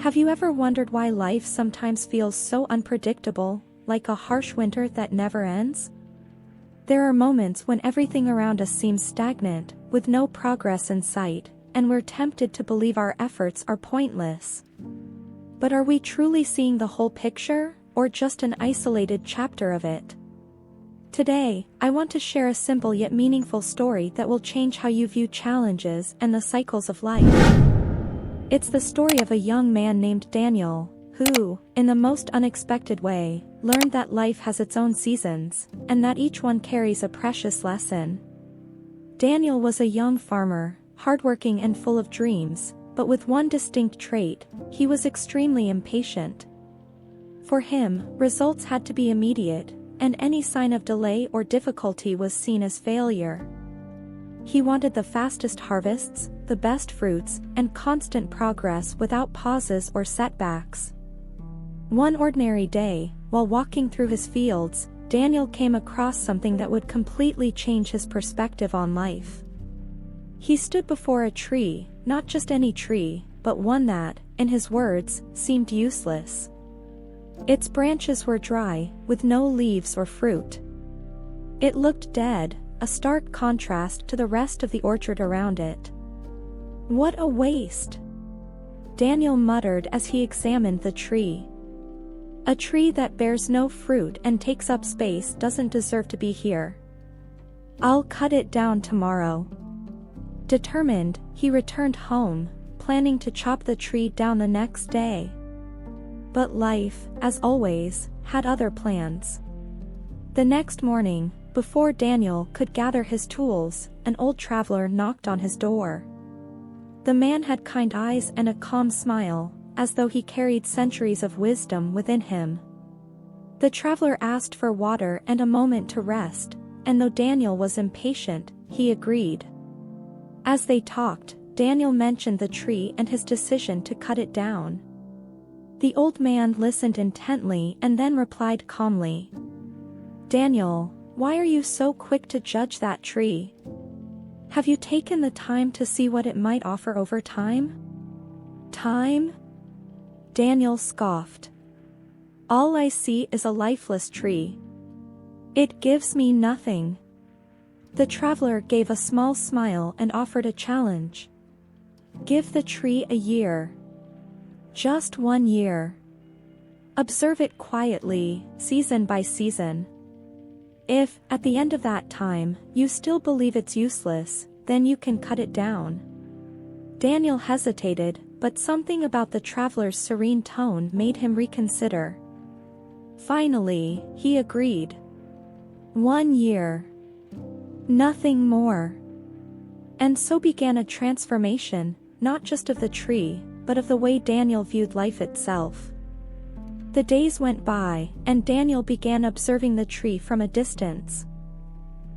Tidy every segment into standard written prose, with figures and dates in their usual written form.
Have you ever wondered why life sometimes feels so unpredictable, like a harsh winter that never ends? There are moments when everything around us seems stagnant, with no progress in sight, and we're tempted to believe our efforts are pointless. But are we truly seeing the whole picture, or just an isolated chapter of it? Today, I want to share a simple yet meaningful story that will change how you view challenges and the cycles of life. It's the story of a young man named Daniel, who, in the most unexpected way, learned that life has its own seasons, and that each one carries a precious lesson. Daniel was a young farmer, hardworking and full of dreams, but with one distinct trait: he was extremely impatient. For him, results had to be immediate, and any sign of delay or difficulty was seen as failure. He wanted the fastest harvests, the best fruits, and constant progress without pauses or setbacks. One ordinary day, while walking through his fields, Daniel came across something that would completely change his perspective on life. He stood before a tree, not just any tree, but one that, in his words, seemed useless. Its branches were dry, with no leaves or fruit. It looked dead, a stark contrast to the rest of the orchard around it. "What a waste!" Daniel muttered as he examined the tree. "A tree that bears no fruit and takes up space doesn't deserve to be here. I'll cut it down tomorrow." Determined, he returned home, planning to chop the tree down the next day. But life, as always, had other plans. The next morning, before Daniel could gather his tools, an old traveler knocked on his door. The man had kind eyes and a calm smile, as though he carried centuries of wisdom within him. The traveler asked for water and a moment to rest, and though Daniel was impatient, he agreed. As they talked, Daniel mentioned the tree and his decision to cut it down. The old man listened intently and then replied calmly, "Daniel, why are you so quick to judge that tree? Have you taken the time to see what it might offer over time?" "Time?" Daniel scoffed. "All I see is a lifeless tree. It gives me nothing." The traveler gave a small smile and offered a challenge. "Give the tree a year. Just 1 year. Observe it quietly, season by season. If, at the end of that time, you still believe it's useless, then you can cut it down." Daniel hesitated, but something about the traveler's serene tone made him reconsider. Finally, he agreed. 1 year. Nothing more. And so began a transformation, not just of the tree, but of the way Daniel viewed life itself. The days went by, and Daniel began observing the tree from a distance.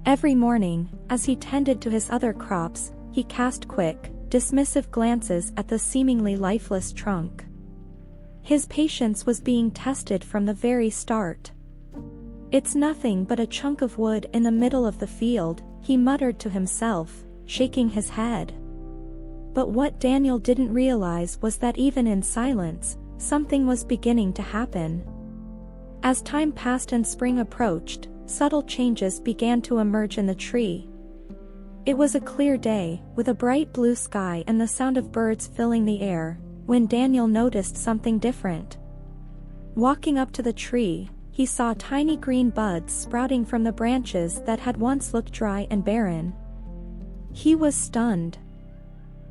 Every morning, as he tended to his other crops, he cast quick, dismissive glances at the seemingly lifeless trunk. His patience was being tested from the very start. "It's nothing but a chunk of wood in the middle of the field," he muttered to himself, shaking his head. But what Daniel didn't realize was that even in silence, something was beginning to happen. As time passed and spring approached, subtle changes began to emerge in the tree. It was a clear day, with a bright blue sky and the sound of birds filling the air, when Daniel noticed something different. Walking up to the tree, he saw tiny green buds sprouting from the branches that had once looked dry and barren. He was stunned.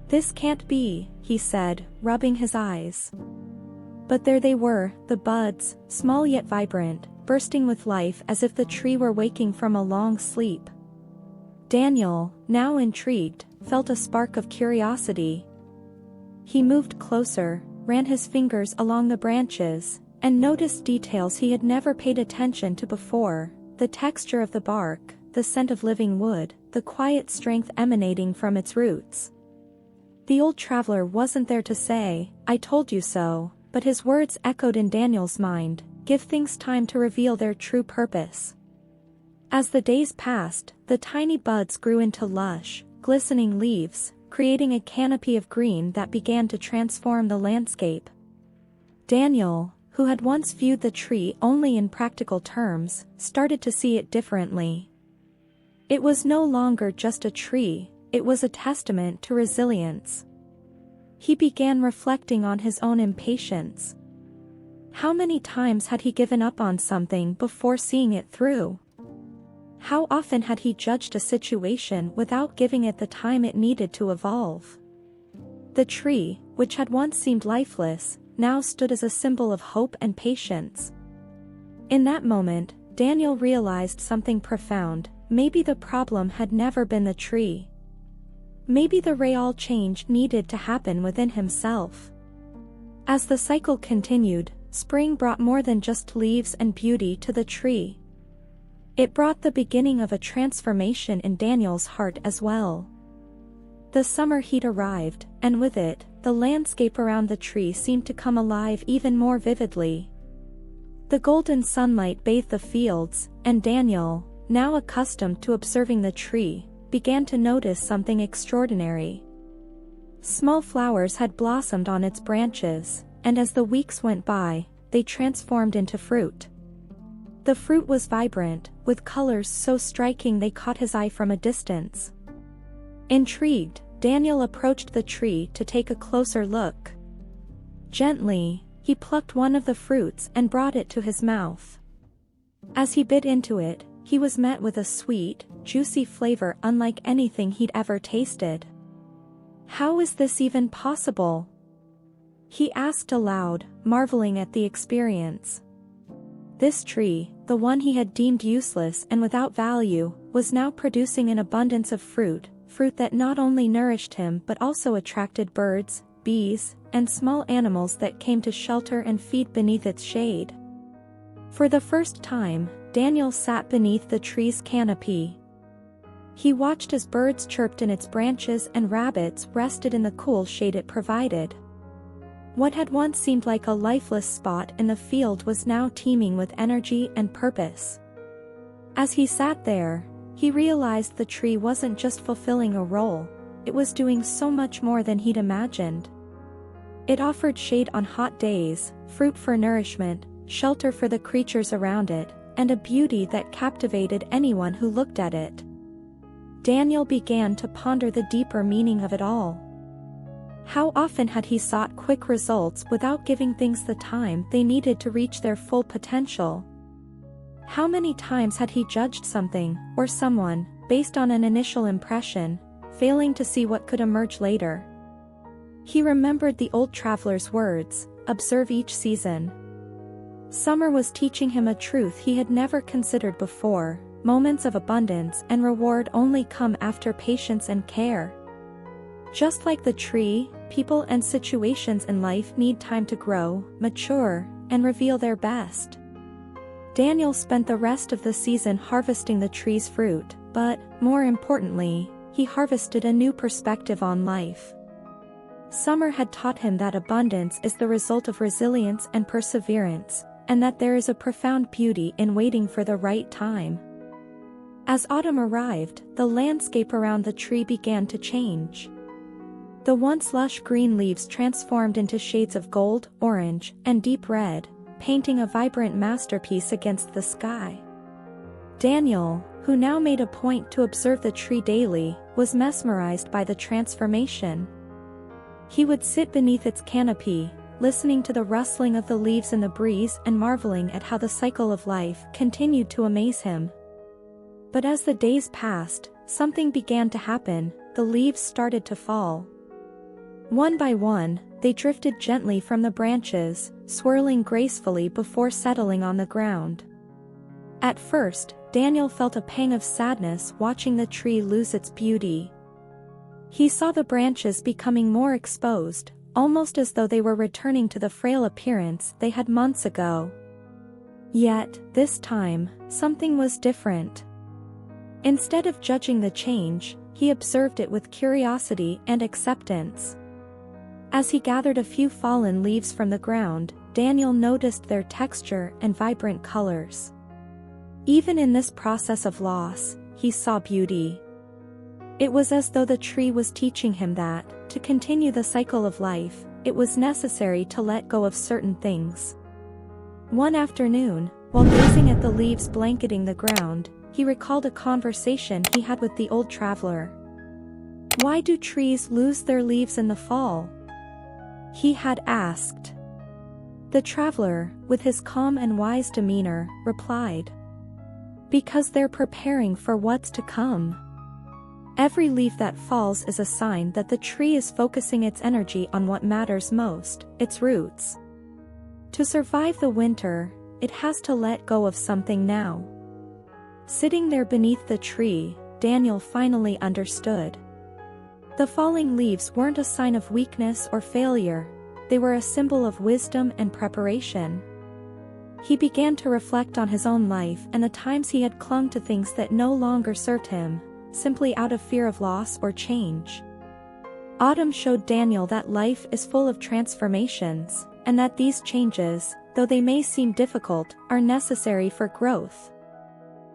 "This can't be," he said, rubbing his eyes. But there they were, the buds, small yet vibrant, bursting with life as if the tree were waking from a long sleep. Daniel, now intrigued, felt a spark of curiosity. He moved closer, ran his fingers along the branches, and noticed details he had never paid attention to before: the texture of the bark, the scent of living wood, the quiet strength emanating from its roots. The old traveler wasn't there to say, "I told you so," but his words echoed in Daniel's mind, "Give things time to reveal their true purpose." As the days passed, the tiny buds grew into lush, glistening leaves, creating a canopy of green that began to transform the landscape. Daniel, who had once viewed the tree only in practical terms, started to see it differently. It was no longer just a tree, it was a testament to resilience. He began reflecting on his own impatience. How many times had he given up on something before seeing it through? How often had he judged a situation without giving it the time it needed to evolve? The tree, which had once seemed lifeless, now stood as a symbol of hope and patience. In that moment, Daniel realized something profound. Maybe the problem had never been the tree. Maybe the real change needed to happen within himself. As the cycle continued, spring brought more than just leaves and beauty to the tree. It brought the beginning of a transformation in Daniel's heart as well. The summer heat arrived, and with it, the landscape around the tree seemed to come alive even more vividly. The golden sunlight bathed the fields, and Daniel, now accustomed to observing the tree, began to notice something extraordinary. Small flowers had blossomed on its branches, and as the weeks went by, they transformed into fruit. The fruit was vibrant, with colors so striking they caught his eye from a distance. Intrigued, Daniel approached the tree to take a closer look. Gently, he plucked one of the fruits and brought it to his mouth. As he bit into it, he was met with a sweet, juicy flavor unlike anything he'd ever tasted. "How is this even possible?" he asked aloud, marveling at the experience. This tree, the one he had deemed useless and without value, was now producing an abundance of fruit that not only nourished him but also attracted birds, bees, and small animals that came to shelter and feed beneath its shade. For the first time, Daniel sat beneath the tree's canopy. He watched as birds chirped in its branches and rabbits rested in the cool shade it provided. What had once seemed like a lifeless spot in the field was now teeming with energy and purpose. As he sat there, he realized the tree wasn't just fulfilling a role, it was doing so much more than he'd imagined. It offered shade on hot days, fruit for nourishment, shelter for the creatures around it, and a beauty that captivated anyone who looked at it. Daniel began to ponder the deeper meaning of it all. How often had he sought quick results without giving things the time they needed to reach their full potential? How many times had he judged something, or someone, based on an initial impression, failing to see what could emerge later? He remembered the old traveler's words, "Observe each season." Summer was teaching him a truth he had never considered before: moments of abundance and reward only come after patience and care. Just like the tree, people and situations in life need time to grow, mature, and reveal their best. Daniel spent the rest of the season harvesting the tree's fruit, but, more importantly, he harvested a new perspective on life. Summer had taught him that abundance is the result of resilience and perseverance, and that there is a profound beauty in waiting for the right time. As autumn arrived, the landscape around the tree began to change. The once lush green leaves transformed into shades of gold, orange, and deep red, painting a vibrant masterpiece against the sky. Daniel, who now made a point to observe the tree daily, was mesmerized by the transformation. He would sit beneath its canopy, listening to the rustling of the leaves in the breeze and marveling at how the cycle of life continued to amaze him. But as the days passed, something began to happen. The leaves started to fall. One by one, they drifted gently from the branches, swirling gracefully before settling on the ground. At first, Daniel felt a pang of sadness watching the tree lose its beauty. He saw the branches becoming more exposed, almost as though they were returning to the frail appearance they had months ago. Yet, this time, something was different. Instead of judging the change, he observed it with curiosity and acceptance. As he gathered a few fallen leaves from the ground, Daniel noticed their texture and vibrant colors. Even in this process of loss, he saw beauty. It was as though the tree was teaching him that, to continue the cycle of life, it was necessary to let go of certain things. One afternoon, while gazing at the leaves blanketing the ground, he recalled a conversation he had with the old traveler. "Why do trees lose their leaves in the fall?" he had asked. The traveler, with his calm and wise demeanor, replied, "Because they're preparing for what's to come. Every leaf that falls is a sign that the tree is focusing its energy on what matters most, its roots. To survive the winter, it has to let go of something now." Sitting there beneath the tree, Daniel finally understood. The falling leaves weren't a sign of weakness or failure, they were a symbol of wisdom and preparation. He began to reflect on his own life and the times he had clung to things that no longer served him, simply out of fear of loss or change. Autumn showed Daniel that life is full of transformations, and that these changes, though they may seem difficult, are necessary for growth.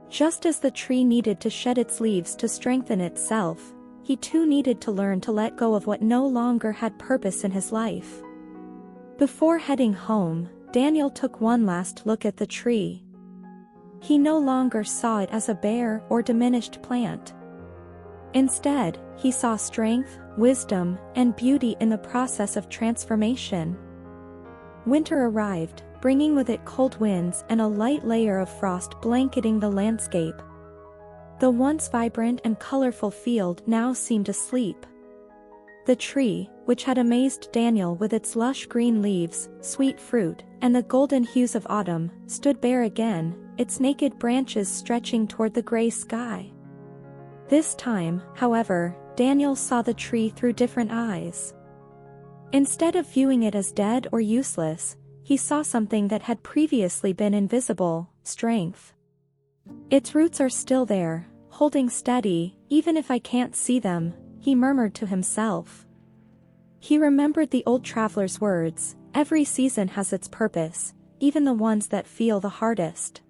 Just as the tree needed to shed its leaves to strengthen itself, he too needed to learn to let go of what no longer had purpose in his life. Before heading home, Daniel took one last look at the tree. He no longer saw it as a bare or diminished plant. Instead, he saw strength, wisdom, and beauty in the process of transformation. Winter arrived, bringing with it cold winds and a light layer of frost blanketing the landscape. The once vibrant and colorful field now seemed asleep. The tree, which had amazed Daniel with its lush green leaves, sweet fruit, and the golden hues of autumn, stood bare again, its naked branches stretching toward the gray sky. This time, however, Daniel saw the tree through different eyes. Instead of viewing it as dead or useless, he saw something that had previously been invisible: strength. "Its roots are still there, holding steady, even if I can't see them," he murmured to himself. He remembered the old traveler's words, "Every season has its purpose, even the ones that feel the hardest."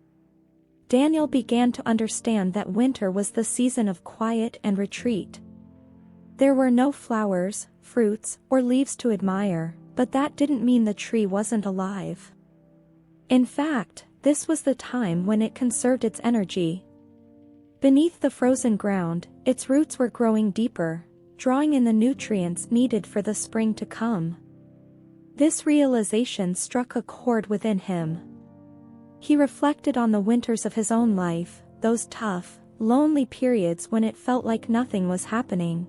Daniel began to understand that winter was the season of quiet and retreat. There were no flowers, fruits, or leaves to admire, but that didn't mean the tree wasn't alive. In fact, this was the time when it conserved its energy. Beneath the frozen ground, its roots were growing deeper, drawing in the nutrients needed for the spring to come. This realization struck a chord within him. He reflected on the winters of his own life, those tough, lonely periods when it felt like nothing was happening.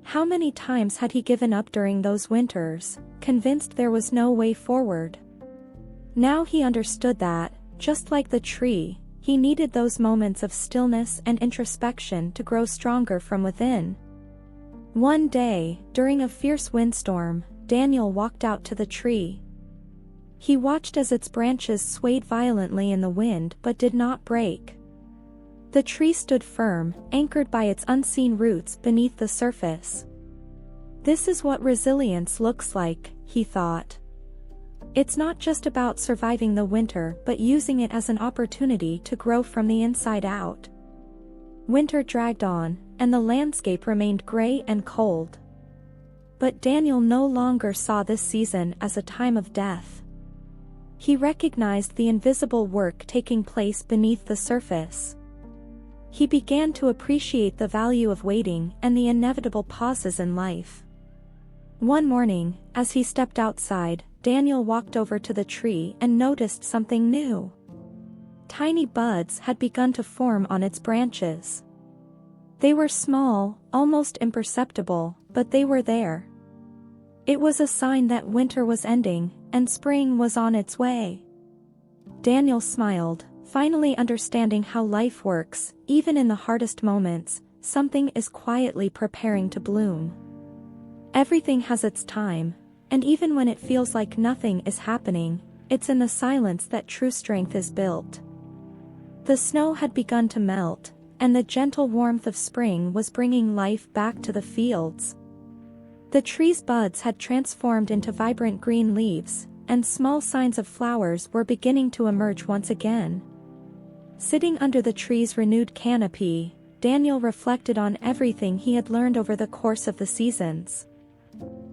How many times had he given up during those winters, convinced there was no way forward? Now he understood that, just like the tree, he needed those moments of stillness and introspection to grow stronger from within. One day, during a fierce windstorm, Daniel walked out to the tree. He watched as its branches swayed violently in the wind but did not break. The tree stood firm, anchored by its unseen roots beneath the surface. "This is what resilience looks like," he thought. "It's not just about surviving the winter but using it as an opportunity to grow from the inside out." Winter dragged on, and the landscape remained gray and cold. But Daniel no longer saw this season as a time of death. He recognized the invisible work taking place beneath the surface. He began to appreciate the value of waiting and the inevitable pauses in life. One morning, as he stepped outside, Daniel walked over to the tree and noticed something new. Tiny buds had begun to form on its branches. They were small, almost imperceptible, but they were there. It was a sign that winter was ending, and spring was on its way. Daniel smiled, finally understanding how life works. Even in the hardest moments, something is quietly preparing to bloom. Everything has its time, and even when it feels like nothing is happening, it's in the silence that true strength is built. The snow had begun to melt, and the gentle warmth of spring was bringing life back to the fields. The tree's buds had transformed into vibrant green leaves, and small signs of flowers were beginning to emerge once again. Sitting under the tree's renewed canopy, Daniel reflected on everything he had learned over the course of the seasons.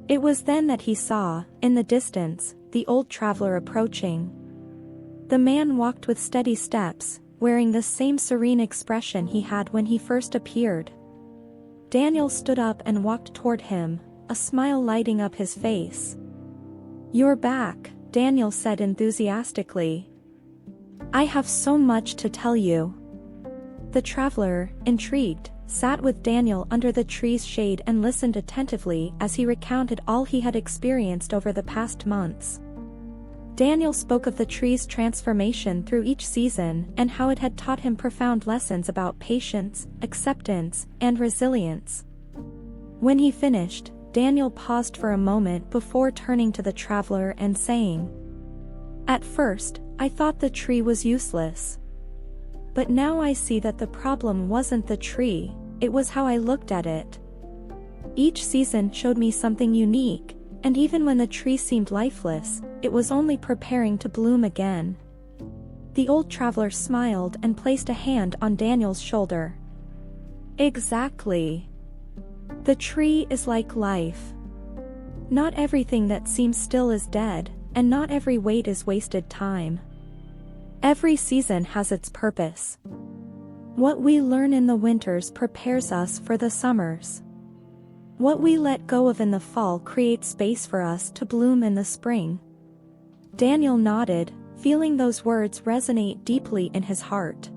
It was then that he saw, in the distance, the old traveler approaching. The man walked with steady steps, wearing the same serene expression he had when he first appeared. Daniel stood up and walked toward him, a smile lighting up his face. "You're back," Daniel said enthusiastically. "I have so much to tell you." The traveler, intrigued, sat with Daniel under the tree's shade and listened attentively as he recounted all he had experienced over the past months. Daniel spoke of the tree's transformation through each season and how it had taught him profound lessons about patience, acceptance, and resilience. When he finished, Daniel paused for a moment before turning to the traveler and saying, "At first, I thought the tree was useless. But now I see that the problem wasn't the tree, it was how I looked at it. Each season showed me something unique, and even when the tree seemed lifeless, it was only preparing to bloom again." The old traveler smiled and placed a hand on Daniel's shoulder. "Exactly. The tree is like life. Not everything that seems still is dead, and not every wait is wasted time. Every season has its purpose. What we learn in the winters prepares us for the summers. What we let go of in the fall creates space for us to bloom in the spring." Daniel nodded, feeling those words resonate deeply in his heart.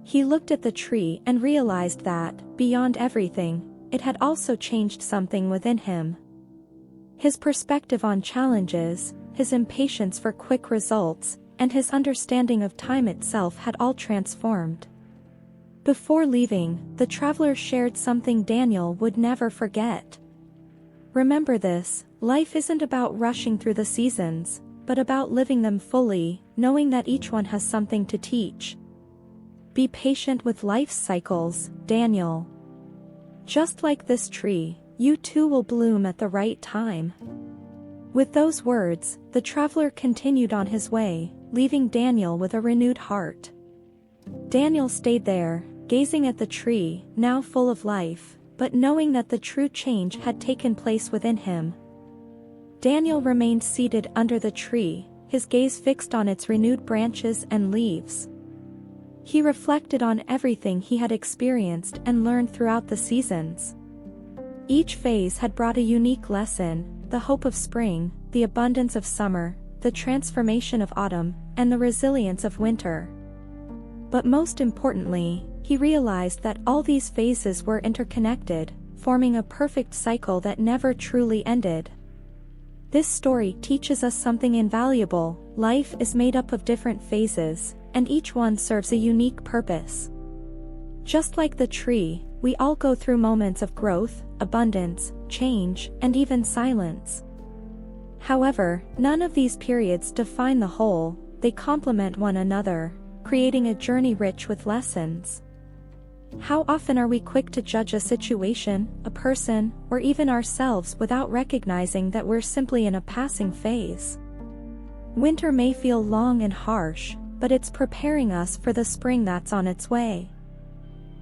He looked at the tree and realized that, beyond everything, it had also changed something within him. His perspective on challenges, his impatience for quick results, and his understanding of time itself had all transformed. Before leaving, the traveler shared something Daniel would never forget. "Remember this, life isn't about rushing through the seasons, but about living them fully, knowing that each one has something to teach. Be patient with life's cycles, Daniel. Just like this tree, you too will bloom at the right time." With those words, the traveler continued on his way, leaving Daniel with a renewed heart. Daniel stayed there, gazing at the tree, now full of life, but knowing that the true change had taken place within him. Daniel remained seated under the tree, his gaze fixed on its renewed branches and leaves. He reflected on everything he had experienced and learned throughout the seasons. Each phase had brought a unique lesson: the hope of spring, the abundance of summer, the transformation of autumn, and the resilience of winter. But most importantly, he realized that all these phases were interconnected, forming a perfect cycle that never truly ended. This story teaches us something invaluable: life is made up of different phases, and each one serves a unique purpose. Just like the tree, we all go through moments of growth, abundance, change, and even silence. However, none of these periods define the whole, they complement one another, creating a journey rich with lessons. How often are we quick to judge a situation, a person, or even ourselves without recognizing that we're simply in a passing phase? Winter may feel long and harsh, but it's preparing us for the spring that's on its way.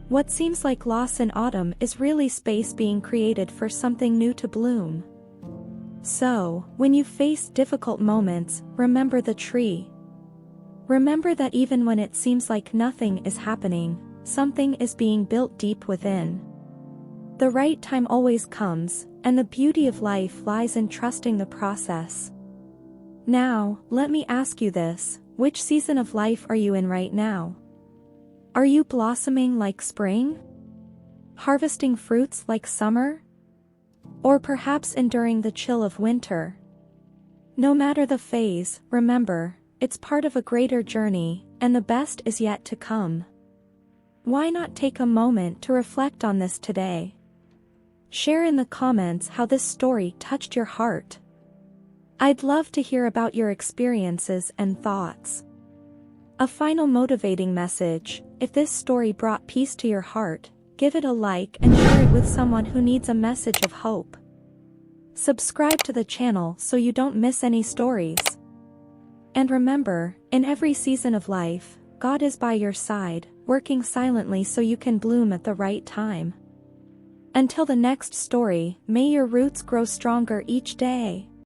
What seems like loss in autumn is really space being created for something new to bloom. So, when you face difficult moments, remember the tree. Remember that even when it seems like nothing is happening, something is being built deep within. The right time always comes, and the beauty of life lies in trusting the process. Now, let me ask you this: which season of life are you in right now? Are you blossoming like spring? Harvesting fruits like summer? Or perhaps enduring the chill of winter? No matter the phase, remember, it's part of a greater journey, and the best is yet to come. Why not take a moment to reflect on this today? Share in the comments how this story touched your heart. I'd love to hear about your experiences and thoughts. A final motivating message: if this story brought peace to your heart, give it a like and share it with someone who needs a message of hope. Subscribe to the channel so you don't miss any stories. And remember, in every season of life, God is by your side, working silently so you can bloom at the right time. Until the next story, may your roots grow stronger each day.